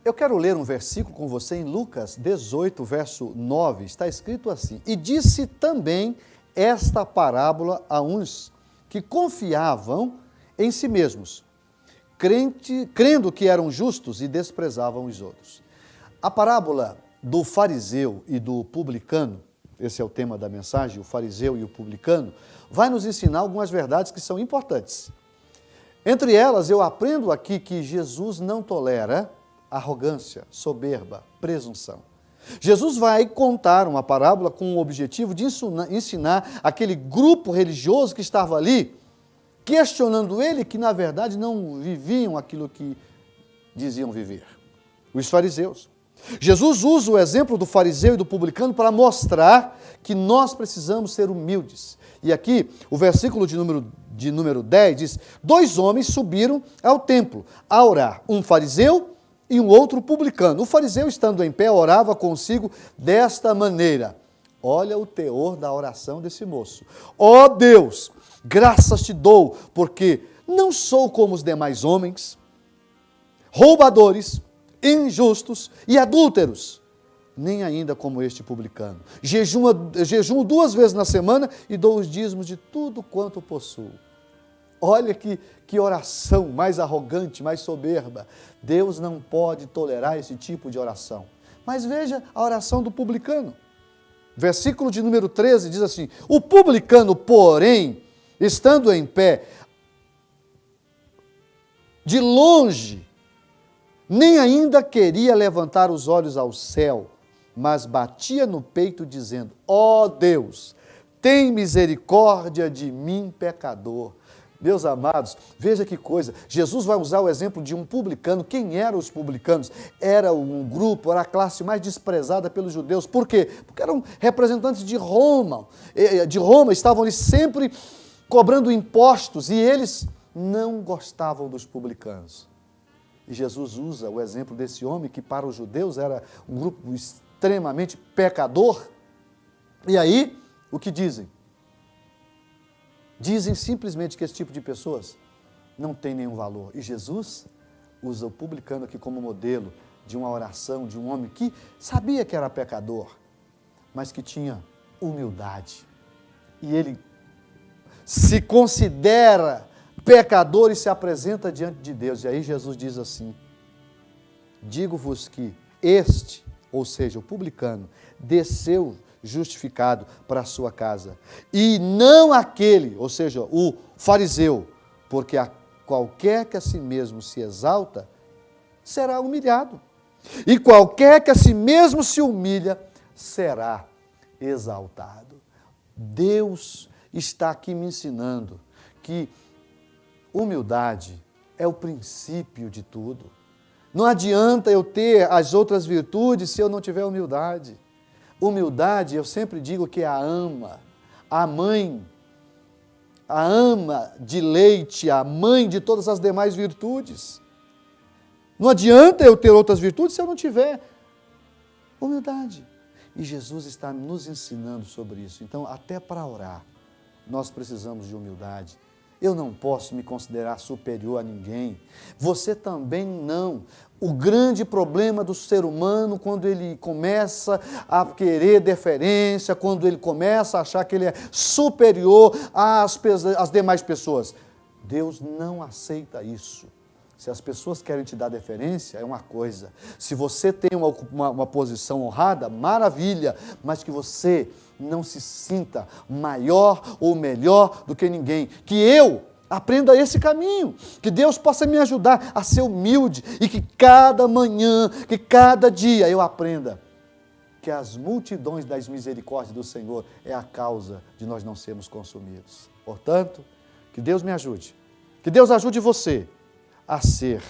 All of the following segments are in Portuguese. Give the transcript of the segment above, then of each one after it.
Eu quero ler um versículo com você em Lucas 18, verso 9. Está escrito assim: E disse também esta parábola a uns que confiavam em si mesmos, crendo que eram justos e desprezavam os outros. A parábola do fariseu e do publicano, esse é o tema da mensagem, o fariseu e o publicano, vai nos ensinar algumas verdades que são importantes. Entre elas, eu aprendo aqui que Jesus não tolera arrogância, soberba, presunção. Jesus vai contar uma parábola com o objetivo de ensinar aquele grupo religioso que estava ali, questionando ele, que na verdade não viviam aquilo que diziam viver. Os fariseus. Jesus usa o exemplo do fariseu e do publicano para mostrar que nós precisamos ser humildes. E aqui, o versículo de número 10 diz: 2 homens subiram ao templo a orar, um fariseu e um outro publicano. O fariseu, estando em pé, orava consigo desta maneira. Olha o teor da oração desse moço. Ó Deus, graças te dou, porque não sou como os demais homens, roubadores, injustos e adúlteros, nem ainda como este publicano. Jejuo 2 vezes na semana e dou os dízimos de tudo quanto possuo. Olha que oração mais arrogante, mais soberba. Deus não pode tolerar esse tipo de oração. Mas veja a oração do publicano. Versículo de número 13 diz assim: O publicano, porém, estando em pé, de longe, nem ainda queria levantar os olhos ao céu, mas batia no peito dizendo: ó Deus, tem misericórdia de mim, pecador. Meus amados, veja que coisa, Jesus vai usar o exemplo de um publicano. Quem eram os publicanos? Era um grupo, era a classe mais desprezada pelos judeus. Por quê? Porque eram representantes de Roma. Estavam ali sempre cobrando impostos e eles não gostavam dos publicanos. E Jesus usa o exemplo desse homem que para os judeus era um grupo extremamente pecador. E aí, o que dizem? Dizem simplesmente que esse tipo de pessoas não tem nenhum valor. E Jesus usa o publicano aqui como modelo de uma oração de um homem que sabia que era pecador, mas que tinha humildade. E ele se considera pecador e se apresenta diante de Deus. E aí Jesus diz assim: digo-vos que este, ou seja, o publicano, desceu justificado para a sua casa, e não aquele, ou seja, o fariseu, porque a qualquer que a si mesmo se exalta, será humilhado, e qualquer que a si mesmo se humilha, será exaltado. Deus está aqui me ensinando que humildade é o princípio de tudo. Não adianta eu ter as outras virtudes se eu não tiver humildade. Humildade, eu sempre digo que é a ama de leite, a mãe de todas as demais virtudes. Não adianta eu ter outras virtudes se eu não tiver humildade. E Jesus está nos ensinando sobre isso. Então, até para orar, nós precisamos de humildade. Eu não posso me considerar superior a ninguém. Você também não. O grande problema do ser humano, quando ele começa a querer deferência, quando ele começa a achar que ele é superior às demais pessoas, Deus não aceita isso. Se as pessoas querem te dar deferência, é uma coisa. Se você tem uma posição honrada, maravilha, mas que você não se sinta maior ou melhor do que ninguém. Que eu aprenda esse caminho, que Deus possa me ajudar a ser humilde e que cada manhã, que cada dia eu aprenda que as multidões das misericórdias do Senhor é a causa de nós não sermos consumidos. Portanto, que Deus me ajude, que Deus ajude você a ser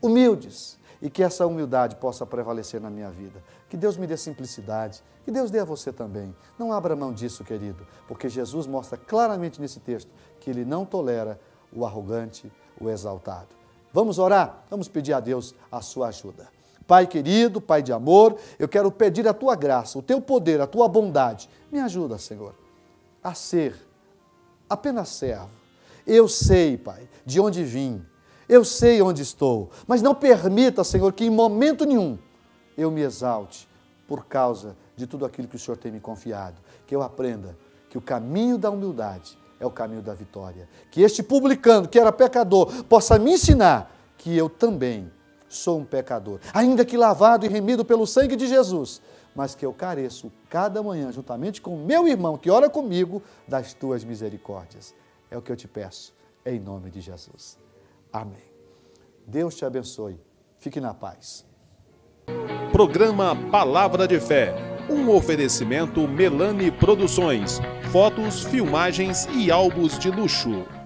humildes e que essa humildade possa prevalecer na minha vida. Que Deus me dê simplicidade, que Deus dê a você também. Não abra mão disso, querido, porque Jesus mostra claramente nesse texto que Ele não tolera o arrogante, o exaltado. Vamos orar? Vamos pedir a Deus a sua ajuda. Pai querido, Pai de amor, eu quero pedir a Tua graça, o Teu poder, a Tua bondade. Me ajuda, Senhor, a ser apenas servo. Eu sei, Pai, de onde vim. Eu sei onde estou, mas não permita, Senhor, que em momento nenhum eu me exalte por causa de tudo aquilo que o Senhor tem me confiado. Que eu aprenda que o caminho da humildade é o caminho da vitória. Que este publicano, que era pecador, possa me ensinar que eu também sou um pecador, ainda que lavado e remido pelo sangue de Jesus, mas que eu careço cada manhã, juntamente com o meu irmão que ora comigo, das tuas misericórdias. É o que eu te peço, em nome de Jesus. Amém. Deus te abençoe. Fique na paz. Programa Palavra de Fé. Um oferecimento Melani Produções. Fotos, filmagens e álbuns de luxo.